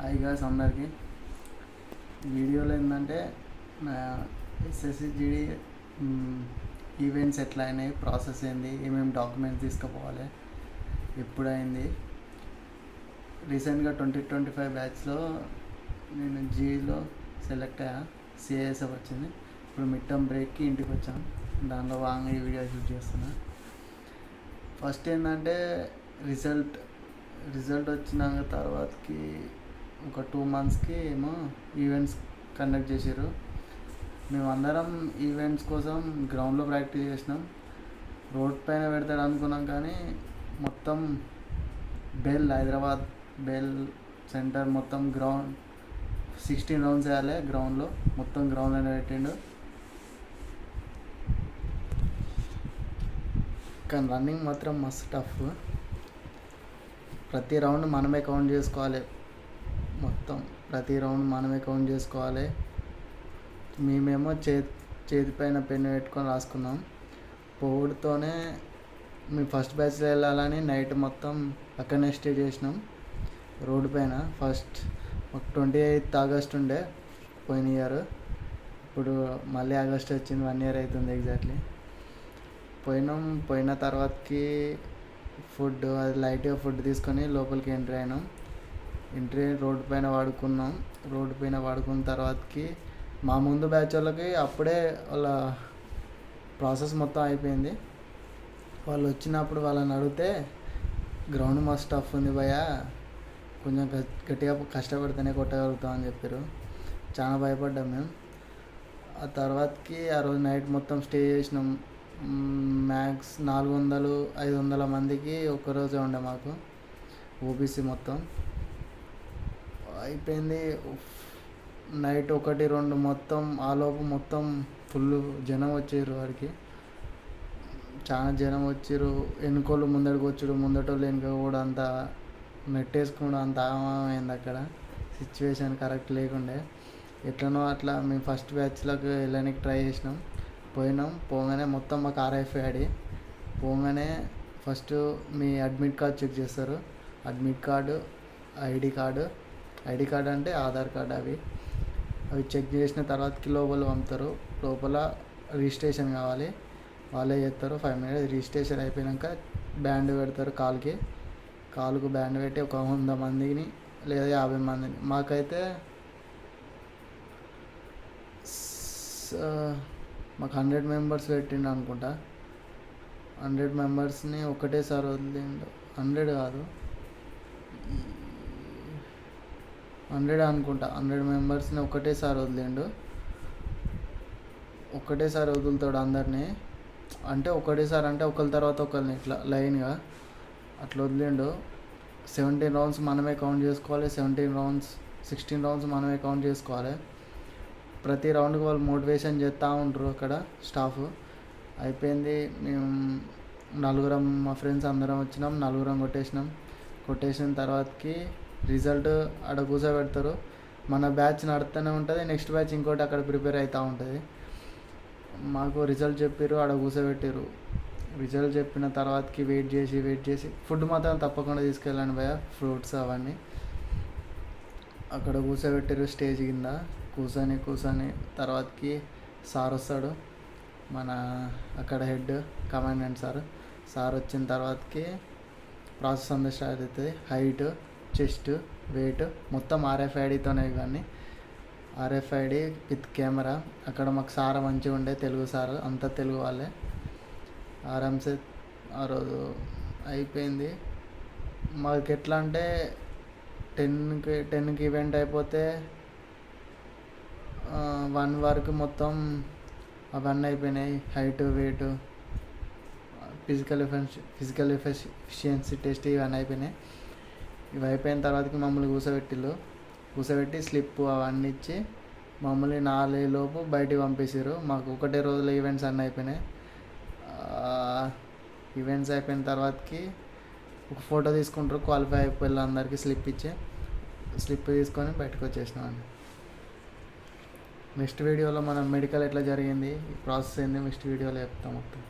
Hi guys అందరికీ. వీడియోలో ఏంటంటే ఎస్ఎస్సిజిడి ఈవెంట్స్ ఎట్లా అయినాయి, ప్రాసెస్ ఏంది, ఏమేమి డాక్యుమెంట్స్ తీసుకుపోవాలి, ఎప్పుడైంది. రీసెంట్గా 2025 బ్యాచ్లో నేను జీలో సెలెక్ట్ అయ్యా, సిఐఎస్ఎఫ్ వచ్చింది. ఇప్పుడు మిడ్ టర్మ్ బ్రేక్కి ఇంటికి వచ్చాను. దానిలో వాంగా ఈ వీడియో షూట్ చేస్తున్నా. ఫస్ట్ ఏంటంటే రిజల్ట్ వచ్చినాక తర్వాతకి ఒక 2 monthsకి ఏమో ఈవెంట్స్ కండక్ట్ చేసారు. మేమందరం ఈవెంట్స్ కోసం గ్రౌండ్లో ప్రాక్టీస్ చేసినాం. రోడ్ పైన పెడతాడు అనుకున్నాం, కానీ మొత్తం హైదరాబాద్ బెల్ సెంటర్ మొత్తం గ్రౌండ్ 16 rounds వేయాలి. గ్రౌండ్లో మొత్తం గ్రౌండ్లోనే పెట్టిండు. కానీ రన్నింగ్ మాత్రం మస్తు టఫ్. ప్రతి రౌండ్ మనమే కౌంట్ చేసుకోవాలి. ప్రతి రౌండ్ మనమే కౌంట్ చేసుకోవాలి. మేమేమో చేతి పైన పెన్ను పెట్టుకొని రాసుకున్నాం. పోవుడుతోనే మేము ఫస్ట్ బ్యాచ్లో వెళ్ళాలని నైట్ మొత్తం అక్కడనే స్టే చేసినాం రోడ్డు పైన. ఫస్ట్ మాకు 28th August ఉండే పోయిన ఇయర్. ఇప్పుడు మళ్ళీ ఆగస్ట్ వచ్చింది, 1 year అవుతుంది ఎగ్జాక్ట్లీ. పోయిన తర్వాతకి అది లైట్గా ఫుడ్ తీసుకొని లోపలికి ఎంట్రీ రోడ్డు పైన వాడుకున్న తర్వాతకి మా ముందు బ్యాచ్ వాళ్ళకి అప్పుడే వాళ్ళ ప్రాసెస్ మొత్తం అయిపోయింది. వాళ్ళు వచ్చినప్పుడు వాళ్ళని అడిగితే గ్రౌండ్ మస్తు టఫ్ ఉంది భయ్యా, కొంచెం గట్టిగా కష్టపడితేనే కొట్టగలుగుతాం అని చెప్పారు. చాలా భయపడ్డాం మేము. ఆ తర్వాతకి ఆ రోజు నైట్ మొత్తం స్టే చేసినాం. మ్యాక్స్ 400-500 మందికి ఒక్కరోజే ఉండే మాకు ఓబీసీ మొత్తం అయిపోయింది. నైట్ 1-2 మొత్తం ఆలోపు మొత్తం ఫుల్ జనం వచ్చారు. వాడికి చాలా జనం వచ్చారు. వెనుకోళ్ళు ముందడికి వచ్చారు, ముందటోళ్ళు వెనుక కూడా అంతా నెట్టేసుకుండా అంత ఆగమైంది. అక్కడ సిచ్యువేషన్ కరెక్ట్ లేకుండే. ఎట్లనో అట్లా మేము ఫస్ట్ బ్యాచ్లోకి వెళ్ళడానికి ట్రై చేసినాం. పోగానే మొత్తం మాకు RFID పోగానే ఫస్ట్ మీ అడ్మిట్ కార్డ్ చెక్ చేస్తారు. అడ్మిట్ కార్డు, ఐడి కార్డు అంటే ఆధార్ కార్డు. అవి చెక్ చేసిన తర్వాతకి లోపల పంపుతారు. లోపల రిజిస్ట్రేషన్ కావాలి, వాళ్ళే చేస్తారు. 5 minutes రిజిస్ట్రేషన్ అయిపోయాక బ్యాండ్ పెడతారు. కాలుకు బ్యాండ్ పెట్టి ఒక 100 మందిని లేదా 50 మందిని, మాకైతే మాకు 100 members పెట్టిండు అనుకుంటా. 100 membersని ఒకటేసారి వదిలిండు. 100 కాదు, 100 అనుకుంటా. 100 membersని ఒకటేసారి వదులుతాడు అందరినీ. అంటే ఒకటేసారి అంటే ఒకరి తర్వాత ఒకరిని ఇట్లా లైన్గా అట్లా వదిలిండు. 17 rounds మనమే కౌంట్ చేసుకోవాలి. 16 rounds మనమే కౌంట్ చేసుకోవాలి. ప్రతి రౌండ్కి వాళ్ళు మోటివేషన్ చేస్తూ ఉంటారు అక్కడ స్టాఫ్. అయిపోయింది. మేము 4 మా ఫ్రెండ్స్ అందరం వచ్చినాం. 4 కొట్టేసిన తర్వాతకి రిజల్ట్ ఆడ కూర్చోబెడతారు. మన బ్యాచ్ నడుస్తూనే ఉంటుంది, నెక్స్ట్ బ్యాచ్ ఇంకోటి అక్కడ ప్రిపేర్ అవుతూ ఉంటుంది. మాకు రిజల్ట్ చెప్పారు, ఆడ కూర్చోబెట్టారు. రిజల్ట్ చెప్పిన తర్వాతకి వెయిట్ చేసి ఫుడ్ మాత్రం తప్పకుండా తీసుకెళ్ళండి భయ్య, ఫ్రూట్స్ అవన్నీ. అక్కడ కూర్చోబెట్టారు స్టేజ్ కింద. కూర్చొని తర్వాతకి సార్ వస్తాడు, మన అక్కడ హెడ్ కమాండెంట్ సార్ వచ్చిన తర్వాతకి ప్రాసెస్ అంతా స్టార్ట్ అవుతుంది. హైట్, చెస్ట్, వెయిట్ మొత్తం RFIDతోనే. కానీ RFID విత్ కెమెరా. అక్కడ మాకు సార్ మంచిగా ఉండే, తెలుగు సార్, అంతా తెలుగు వాళ్ళే. ఆరామ్సే ఆ రోజు అయిపోయింది. మాకు ఎట్లా అంటే 10కి ఈవెంట్ అయిపోతే 1 వరకు మొత్తం అవన్నీ అయిపోయినాయి. Height, weight, physical efficiency test ఇవన్నీ అయిపోయినాయి. ఇవి అయిపోయిన తర్వాతకి మమ్మల్ని కూర్చోబెట్టి స్లిప్ అవన్నీ ఇచ్చి మమ్మల్ని 4 లోపు బయటికి పంపేసారు. మాకు ఒకటే రోజులో ఈవెంట్స్ అన్నీ అయిపోయినాయి. ఈవెంట్స్ అయిపోయిన తర్వాతకి ఒక ఫోటో తీసుకుంటారు. క్వాలిఫై అయిపోయి అందరికీ స్లిప్ తీసుకొని బయటకు వచ్చేసినామండి. నెక్స్ట్ వీడియోలో మనం మెడికల్ ఎట్లా జరిగింది, ఈ ప్రాసెస్ ఏంది నెక్స్ట్ వీడియోలో చెప్తాం మొత్తం.